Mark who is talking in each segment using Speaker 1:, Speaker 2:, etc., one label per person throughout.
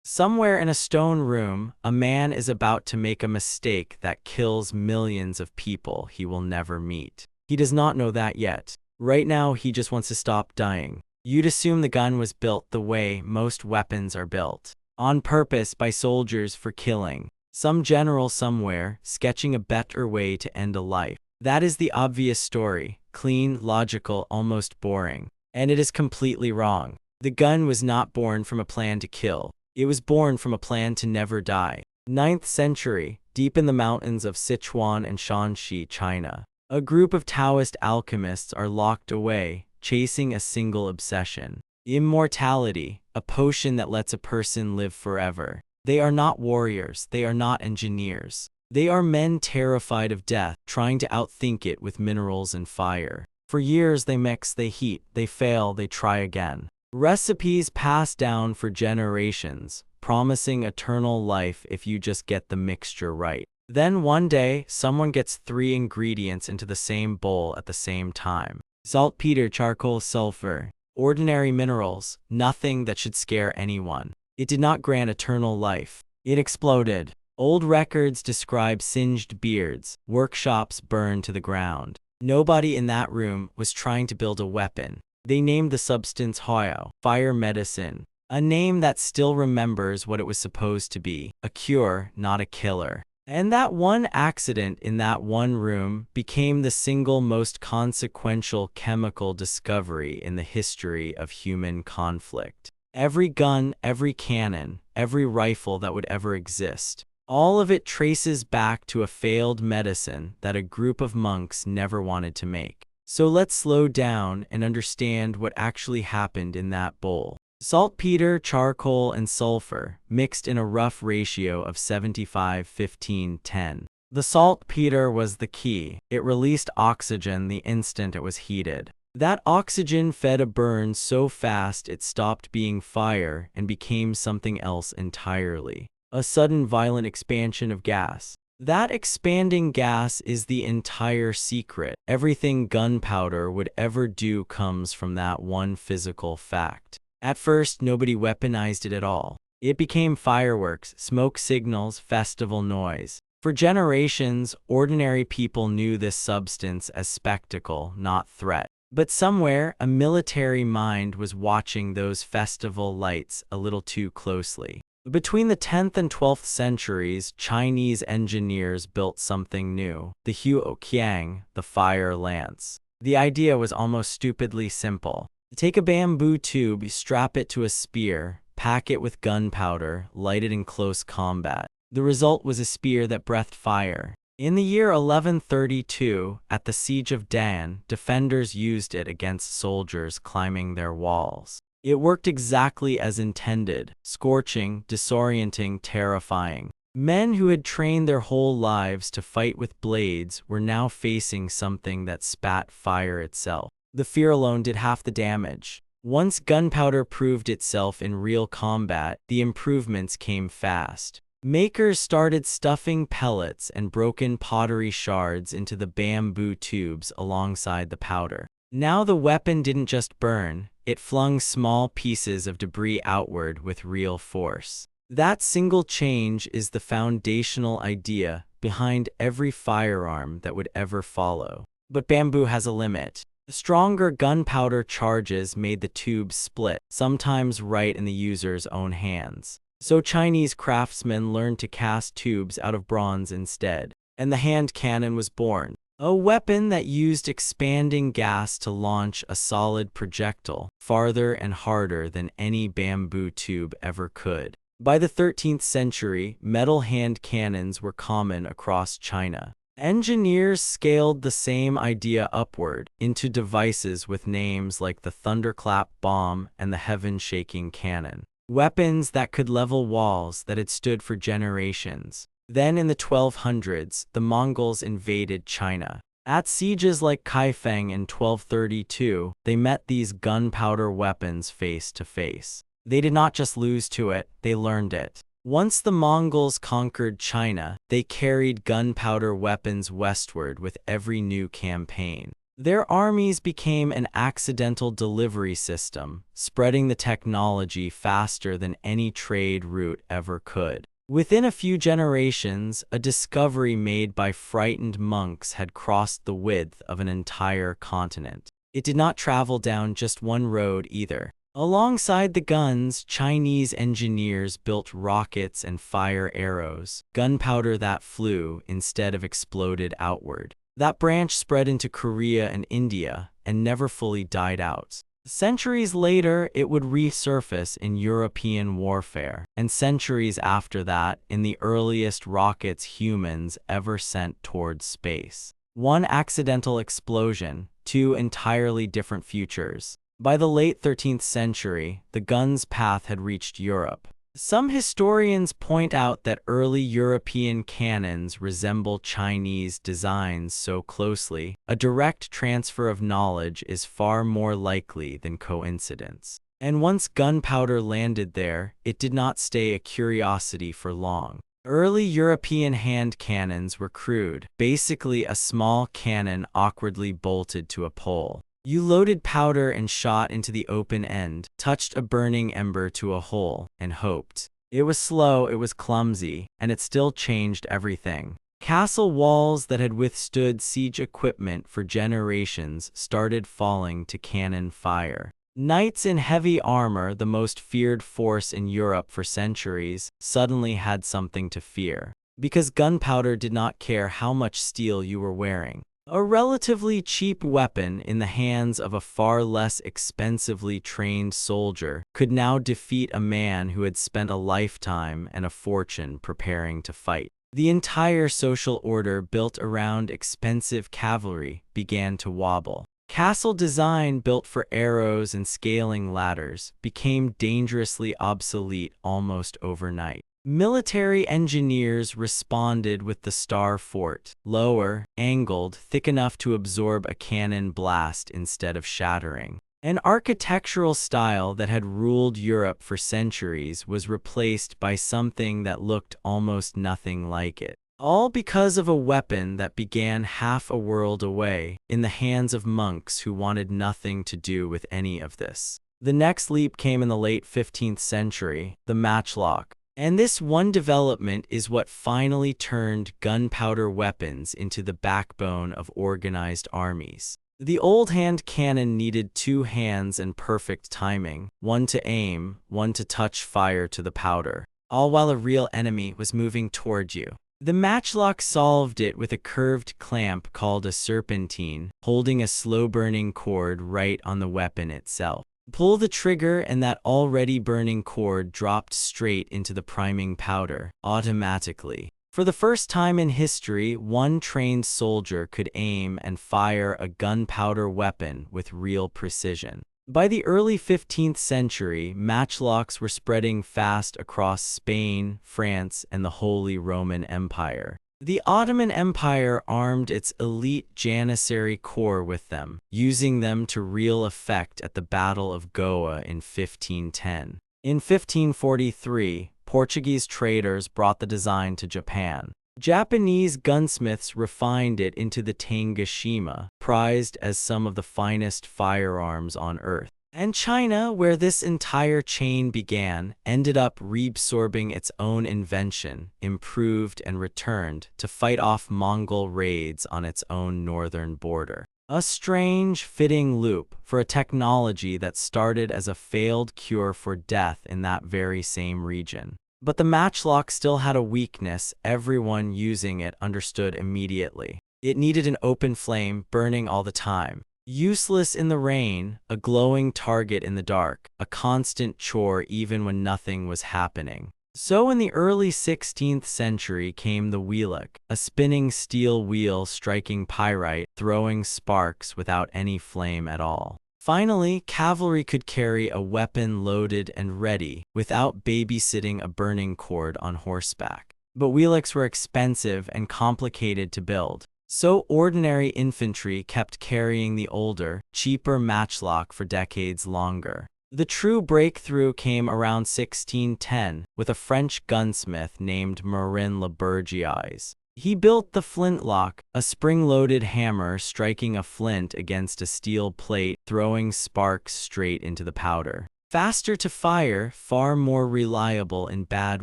Speaker 1: Somewhere in a stone room, a man is about to make a mistake that kills millions of people he will never meet. He does not know that yet. Right now, he just wants to stop dying. You'd assume the gun was built the way most weapons are built, on purpose by soldiers for killing. Some general somewhere, sketching a better way to end a life. That is the obvious story, clean, logical, almost boring. And it is completely wrong. The gun was not born from a plan to kill. It was born from a plan to never die. 9th century, deep in the mountains of Sichuan and Shanxi, China, a group of Taoist alchemists are locked away, chasing a single obsession: immortality, a potion that lets a person live forever. They are not warriors, they are not engineers. They are men terrified of death, trying to outthink it with minerals and fire. For years they mix, they heat, they fail, they try again. Recipes passed down for generations, promising eternal life if you just get the mixture right. Then one day, someone gets 3 ingredients into the same bowl at the same time. Saltpeter, charcoal, sulfur. Ordinary minerals, nothing that should scare anyone. It did not grant eternal life. It exploded. Old records describe singed beards, workshops burned to the ground. Nobody in that room was trying to build a weapon. They named the substance huoyao, fire medicine, a name that still remembers what it was supposed to be: a cure, not a killer. And that one accident in that one room became the single most consequential chemical discovery in the history of human conflict. Every gun, every cannon, every rifle that would ever exist, all of it traces back to a failed medicine that a group of monks never wanted to make. So let's slow down and understand what actually happened in that bowl. Saltpeter, charcoal, and sulfur, mixed in a rough ratio of 75-15-10. The saltpeter was the key. It released oxygen the instant it was heated. That oxygen fed a burn so fast it stopped being fire and became something else entirely. A sudden violent expansion of gas. That expanding gas is the entire secret. Everything gunpowder would ever do comes from that one physical fact. At first, nobody weaponized it at all. It became fireworks, smoke signals, festival noise. For generations, ordinary people knew this substance as spectacle, not threat. But somewhere, a military mind was watching those festival lights a little too closely. Between the 10th and 12th centuries, Chinese engineers built something new: the huoyao, the fire lance. The idea was almost stupidly simple. Take a bamboo tube, strap it to a spear, pack it with gunpowder, light it in close combat. The result was a spear that breathed fire. In the year 1132, at the siege of Dan, defenders used it against soldiers climbing their walls. It worked exactly as intended: scorching, disorienting, terrifying. Men who had trained their whole lives to fight with blades were now facing something that spat fire itself. The fear alone did half the damage. Once gunpowder proved itself in real combat, the improvements came fast. Makers started stuffing pellets and broken pottery shards into the bamboo tubes alongside the powder. Now the weapon didn't just burn, it flung small pieces of debris outward with real force. That single change is the foundational idea behind every firearm that would ever follow. But bamboo has a limit. Stronger gunpowder charges made the tubes split, sometimes right in the user's own hands. So Chinese craftsmen learned to cast tubes out of bronze instead, and the hand cannon was born. A weapon that used expanding gas to launch a solid projectile, farther and harder than any bamboo tube ever could. By the 13th century, metal hand cannons were common across China. Engineers scaled the same idea upward into devices with names like the thunderclap bomb and the heaven-shaking cannon. Weapons that could level walls that had stood for generations. Then in the 1200s, the Mongols invaded China. At sieges like Kaifeng in 1232, they met these gunpowder weapons face to face. They did not just lose to it, they learned it. Once the Mongols conquered China, they carried gunpowder weapons westward with every new campaign. Their armies became an accidental delivery system, spreading the technology faster than any trade route ever could. Within a few generations, a discovery made by frightened monks had crossed the width of an entire continent. It did not travel down just one road either. Alongside the guns, Chinese engineers built rockets and fire arrows, gunpowder that flew instead of exploded outward. That branch spread into Korea and India and never fully died out. Centuries later, it would resurface in European warfare, and centuries after that, in the earliest rockets humans ever sent towards space. One accidental explosion, two entirely different futures. By the late 13th century, the gun's path had reached Europe. Some historians point out that early European cannons resemble Chinese designs so closely, a direct transfer of knowledge is far more likely than coincidence. And once gunpowder landed there, it did not stay a curiosity for long. Early European hand cannons were crude, basically a small cannon awkwardly bolted to a pole. You loaded powder and shot into the open end, touched a burning ember to a hole, and hoped. It was slow, it was clumsy, and it still changed everything. Castle walls that had withstood siege equipment for generations started falling to cannon fire. Knights in heavy armor, the most feared force in Europe for centuries, suddenly had something to fear. Because gunpowder did not care how much steel you were wearing. A relatively cheap weapon in the hands of a far less expensively trained soldier could now defeat a man who had spent a lifetime and a fortune preparing to fight. The entire social order built around expensive cavalry began to wobble. Castle design built for arrows and scaling ladders became dangerously obsolete almost overnight. Military engineers responded with the star fort, lower, angled, thick enough to absorb a cannon blast instead of shattering. An architectural style that had ruled Europe for centuries was replaced by something that looked almost nothing like it. All because of a weapon that began half a world away, in the hands of monks who wanted nothing to do with any of this. The next leap came in the late 15th century, the matchlock. And this one development is what finally turned gunpowder weapons into the backbone of organized armies. The old hand cannon needed two hands and perfect timing, one to aim, one to touch fire to the powder, all while a real enemy was moving toward you. The matchlock solved it with a curved clamp called a serpentine, holding a slow-burning cord right on the weapon itself. Pull the trigger and that already burning cord dropped straight into the priming powder, automatically. For the first time in history, one trained soldier could aim and fire a gunpowder weapon with real precision. By the early 15th century, matchlocks were spreading fast across Spain, France, and the Holy Roman Empire. The Ottoman Empire armed its elite Janissary corps with them, using them to real effect at the Battle of Goa in 1510. In 1543, Portuguese traders brought the design to Japan. Japanese gunsmiths refined it into the Tanegashima, prized as some of the finest firearms on earth. And China, where this entire chain began, ended up reabsorbing its own invention, improved and returned to fight off Mongol raids on its own northern border. A strange, fitting loop for a technology that started as a failed cure for death in that very same region. But the matchlock still had a weakness everyone using it understood immediately. It needed an open flame burning all the time. Useless in the rain, a glowing target in the dark, a constant chore even when nothing was happening. So in the early 16th century came the wheellock, a spinning steel wheel striking pyrite, throwing sparks without any flame at all. Finally, cavalry could carry a weapon loaded and ready, without babysitting a burning cord on horseback. But wheellocks were expensive and complicated to build. So ordinary infantry kept carrying the older, cheaper matchlock for decades longer. The true breakthrough came around 1610 with a French gunsmith named Marin Le Bourgeois. He built the flintlock, a spring-loaded hammer striking a flint against a steel plate, throwing sparks straight into the powder. Faster to fire, far more reliable in bad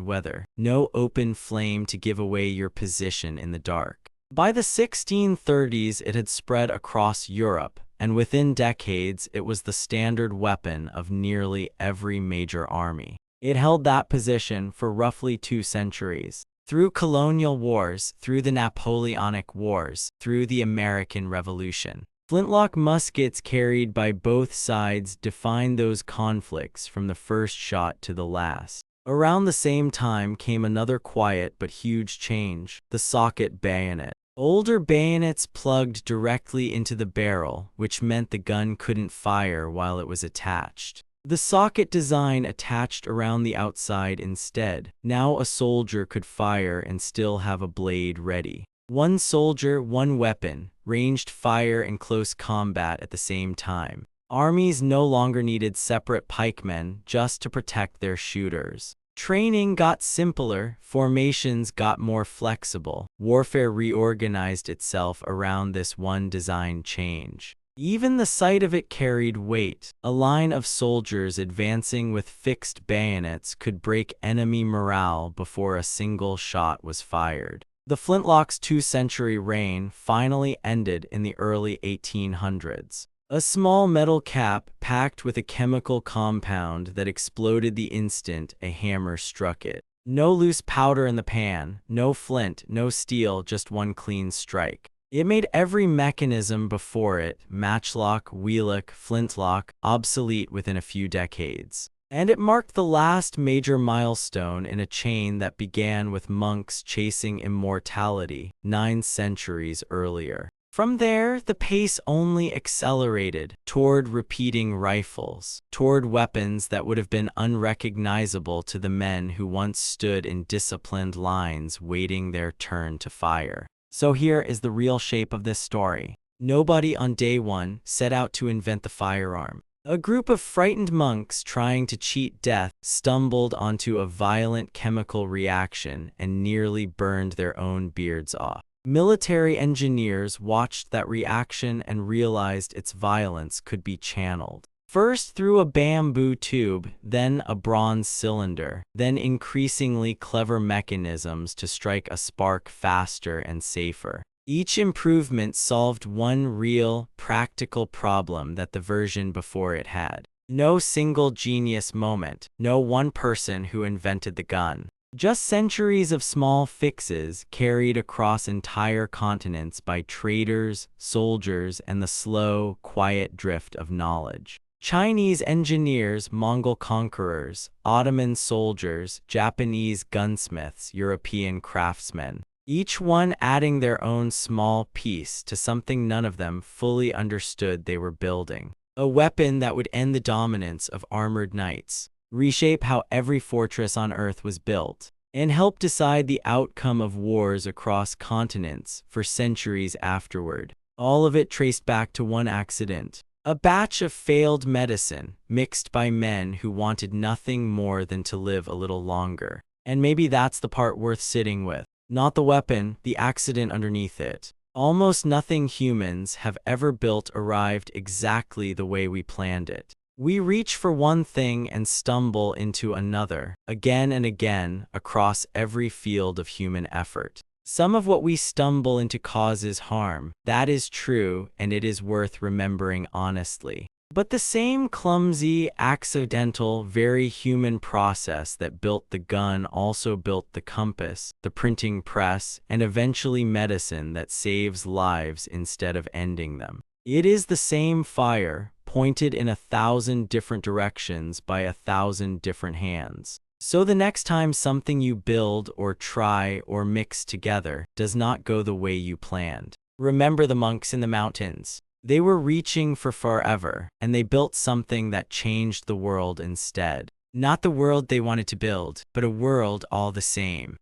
Speaker 1: weather. No open flame to give away your position in the dark. By the 1630s, it had spread across Europe, and within decades, it was the standard weapon of nearly every major army. It held that position for roughly 2 centuries. Through colonial wars, through the Napoleonic Wars, through the American Revolution. Flintlock muskets carried by both sides defined those conflicts from the first shot to the last. Around the same time came another quiet but huge change, the socket bayonet. Older bayonets plugged directly into the barrel, which meant the gun couldn't fire while it was attached. The socket design attached around the outside instead. Now a soldier could fire and still have a blade ready. One soldier, one weapon, ranged fire and close combat at the same time. Armies no longer needed separate pikemen just to protect their shooters. Training got simpler, formations got more flexible. Warfare reorganized itself around this one design change. Even the sight of it carried weight. A line of soldiers advancing with fixed bayonets could break enemy morale before a single shot was fired. The flintlock's 2-century reign finally ended in the early 1800s. A small metal cap packed with a chemical compound that exploded the instant a hammer struck it. No loose powder in the pan, no flint, no steel, just one clean strike. It made every mechanism before it, matchlock, wheellock, flintlock, obsolete within a few decades. And it marked the last major milestone in a chain that began with monks chasing immortality 9 centuries earlier. From there, the pace only accelerated toward repeating rifles, toward weapons that would have been unrecognizable to the men who once stood in disciplined lines waiting their turn to fire. So here is the real shape of this story. Nobody on day one set out to invent the firearm. A group of frightened monks trying to cheat death stumbled onto a violent chemical reaction and nearly burned their own beards off. Military engineers watched that reaction and realized its violence could be channeled. First through a bamboo tube, then a bronze cylinder, then increasingly clever mechanisms to strike a spark faster and safer. Each improvement solved one real, practical problem that the version before it had. No single genius moment, no one person who invented the gun. Just centuries of small fixes carried across entire continents by traders, soldiers, and the slow, quiet drift of knowledge. Chinese engineers, Mongol conquerors, Ottoman soldiers, Japanese gunsmiths, European craftsmen. Each one adding their own small piece to something none of them fully understood they were building. A weapon that would end the dominance of armored knights, reshape how every fortress on Earth was built, and help decide the outcome of wars across continents for centuries afterward. All of it traced back to one accident. A batch of failed medicine, mixed by men who wanted nothing more than to live a little longer. And maybe that's the part worth sitting with. Not the weapon, the accident underneath it. Almost nothing humans have ever built arrived exactly the way we planned it. We reach for one thing and stumble into another, again and again, across every field of human effort. Some of what we stumble into causes harm. That is true, and it is worth remembering honestly. But the same clumsy, accidental, very human process that built the gun also built the compass, the printing press, and eventually medicine that saves lives instead of ending them. It is the same fire, pointed in 1,000 different directions by 1,000 different hands. So the next time something you build or try or mix together does not go the way you planned, remember the monks in the mountains. They were reaching for forever, and they built something that changed the world instead. Not the world they wanted to build, but a world all the same.